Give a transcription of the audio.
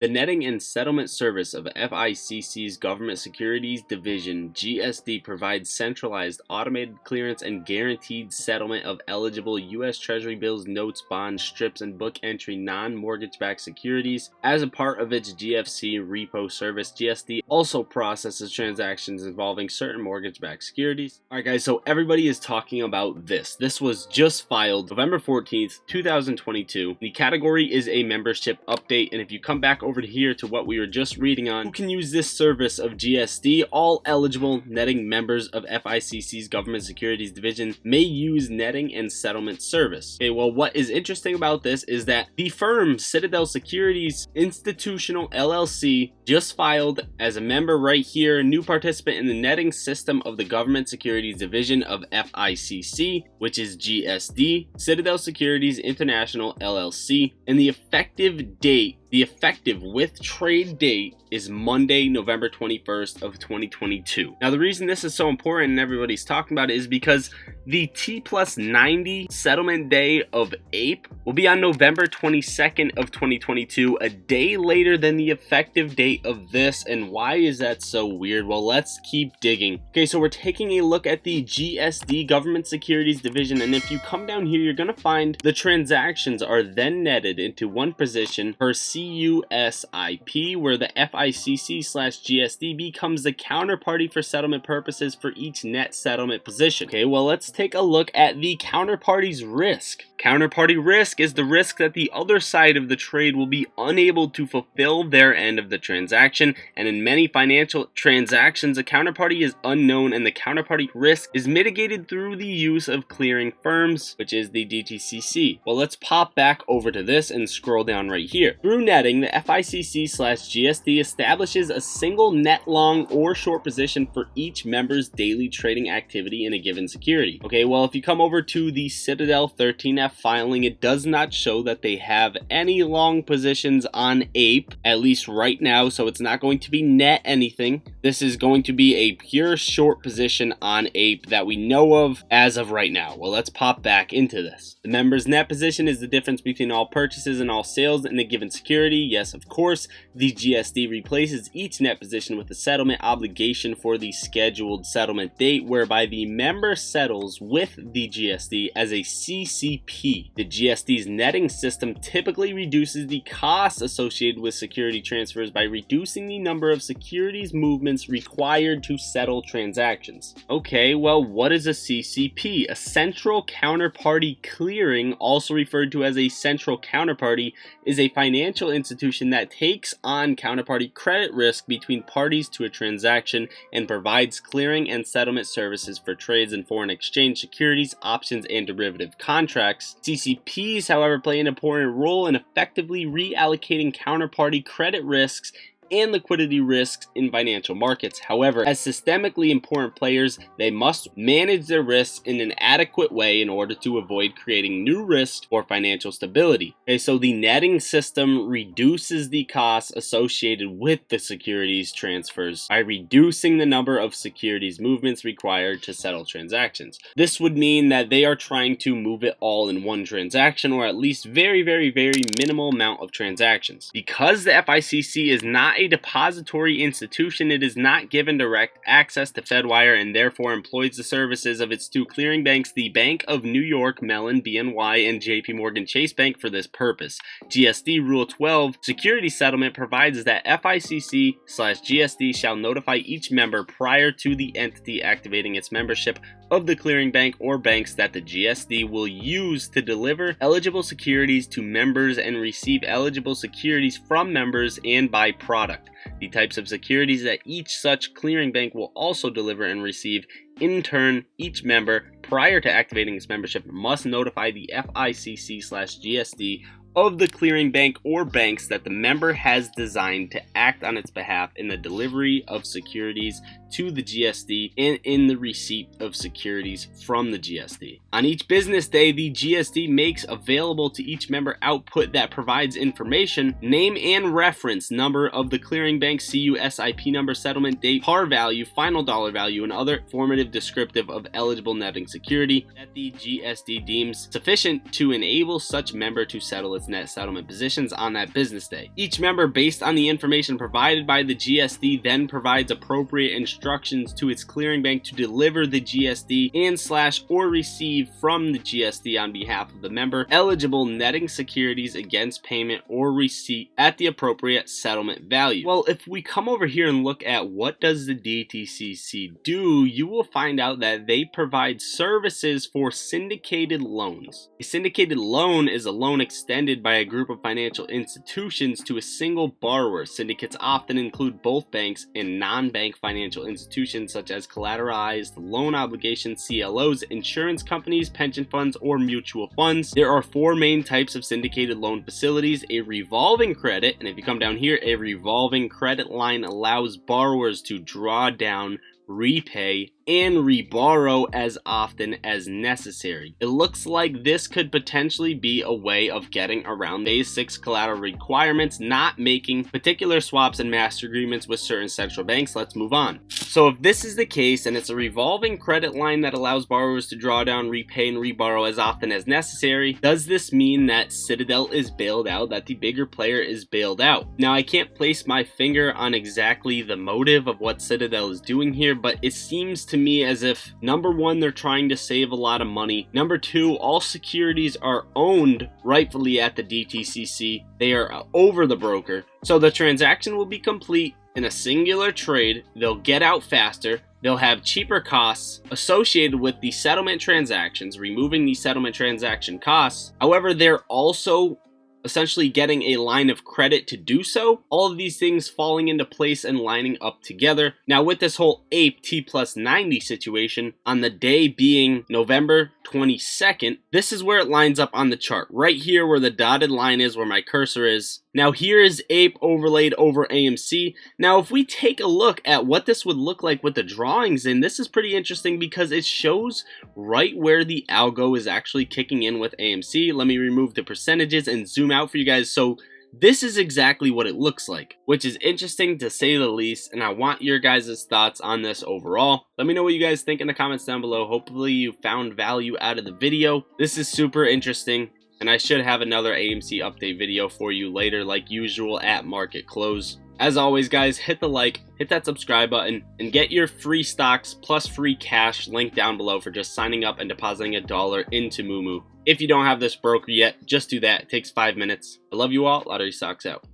The Netting and Settlement Service of FICC's Government Securities Division (GSD) provides centralized, automated clearance and guaranteed settlement of eligible U.S. Treasury bills, notes, bonds, strips, and book entry non-mortgage-backed securities. As a part of its GFC repo service, GSD also processes transactions involving certain mortgage-backed securities. Alright guys, so everybody is talking about this. This was just filed November 14th, 2022. The category is a membership update, and if you come back over here to what we were just reading on, who can use this service of GSD? All eligible netting members of FICC's Government Securities Division may use netting and settlement service. Okay, well, what is interesting about this is that the firm Citadel Securities Institutional LLC just filed as a member right here, new participant in the netting system of the Government Securities Division of FICC, which is GSD, Citadel Securities International LLC, and the effective date, the effective with trade date, is Monday, November 21st of 2022. Now, the reason this is so important and everybody's talking about it is because the T+90 settlement day of APE will be on November 22nd of 2022, a day later than the effective date of this. And why is that so weird? Well, let's keep digging. Okay, so we're taking a look at the GSD Government Securities Division, and if you come down here, you're going to find the transactions are then netted into one position per CUSIP, where the FICC/GSD becomes the counterparty for settlement purposes for each net settlement position. Okay, well, let's take a look at the counterparty's risk. Counterparty risk is the risk that the other side of the trade will be unable to fulfill their end of the transaction, and in many financial transactions, a counterparty is unknown, and the counterparty risk is mitigated through the use of clearing firms, which is the DTCC. Well, let's pop back over to this and scroll down right here. Through netting, the FICC/GSD establishes a single net long or short position for each member's daily trading activity in a given security. Okay, well, if you come over to the Citadel 13F filing, it does not show that they have any long positions on APE, at least right now, so it's not going to be net anything. This is going to be a pure short position on APE that we know of as of right now. Well, let's pop back into this. The member's net position is the difference between all purchases and all sales in a given security. Yes, of course, the GSD replaces each net position with a settlement obligation for the scheduled settlement date, whereby the member settles with the GSD as a CCP. The GSD's netting system typically reduces the costs associated with security transfers by reducing the number of securities movements required to settle transactions. Okay, well, what is a CCP? A central counterparty clearing, also referred to as a central counterparty, is a financial institution that takes on counterparty credit risk between parties to a transaction and provides clearing and settlement services for trades in foreign exchange securities, options, and derivative contracts. CCPs, however, play an important role in effectively reallocating counterparty credit risks and liquidity risks in financial markets. However, as systemically important players, they must manage their risks in an adequate way in order to avoid creating new risks for financial stability. Okay, so the netting system reduces the costs associated with the securities transfers by reducing the number of securities movements required to settle transactions. This would mean that they are trying to move it all in one transaction, or at least very minimal amount of transactions. Because the FICC is not a depository institution, it is not given direct access to Fedwire and therefore employs the services of its two clearing banks, the Bank of New York Mellon BNY and JP Morgan Chase Bank, for this purpose. GSD Rule 12 security settlement provides that FICC/GSD shall notify each member prior to the entity activating its membership of the clearing bank or banks that the GSD will use to deliver eligible securities to members and receive eligible securities from members and by product. The types of securities that each such clearing bank will also deliver and receive. In turn, each member, prior to activating its membership, must notify the FICC/GSD of the clearing bank or banks that the member has designed to act on its behalf in the delivery of securities to the GSD and in the receipt of securities from the GSD. On each business day, the GSD makes available to each member output that provides information, name and reference number of the clearing bank, CUSIP number, settlement date, par value, final dollar value, and other formative descriptive of eligible netting security that the GSD deems sufficient to enable such member to settle its net settlement positions on that business day. Each member, based on the information provided by the GSD, then provides appropriate instructions to its clearing bank to deliver the GSD and or receive from the GSD on behalf of the member eligible, netting securities against payment or receipt at the appropriate settlement value. Well, if we come over here and look at what does the DTCC do, you will find out that they provide services for syndicated loans. A syndicated loan is a loan extended by a group of financial institutions to a single borrower. Syndicates often include both banks and non-bank financial institutions such as collateralized loan obligations, CLOs, insurance companies, pension funds, or mutual funds. There are four main types of syndicated loan facilities: a revolving credit, and if you come down here, a revolving credit line allows borrowers to draw down, repay, and reborrow as often as necessary. It looks like this could potentially be a way of getting around Phase 6 collateral requirements, not making particular swaps and master agreements with certain central banks. Let's move on. So if this is the case and it's a revolving credit line that allows borrowers to draw down, repay, and reborrow as often as necessary, does this mean that Citadel is bailed out, that the bigger player is bailed out? Now, I can't place my finger on exactly the motive of what Citadel is doing here, but it seems to me as if, number one, they're trying to save a lot of money. Number two, all securities are owned rightfully at the DTCC. They are over the broker. So the transaction will be complete in a singular trade. They'll get out faster. They'll have cheaper costs associated with the settlement transactions, removing the settlement transaction costs. However, they're also essentially getting a line of credit to do so. All of these things falling into place and lining up together. Now, with this whole APE T+90 situation, on the day being November 22nd, this is where it lines up on the chart. Right here where the dotted line is, where my cursor is. Now here is APE overlaid over AMC. Now if we take a look at what this would look like with the drawings in, this is pretty interesting because it shows right where the algo is actually kicking in with AMC. Let me remove the percentages and zoom out for you guys. So this is exactly what it looks like, which is interesting to say the least, and I want your guys' thoughts on this overall. Let me know what you guys think in the comments down below. Hopefully you found value out of the video. This is super interesting, and I should have another AMC update video for you later like usual at market close. As always, guys, hit the like, hit that subscribe button, and get your free stocks plus free cash link down below for just signing up and depositing $1 into Moomoo. If you don't have this broker yet, just do that. It takes 5 minutes. I love you all. Lottery Stocks out.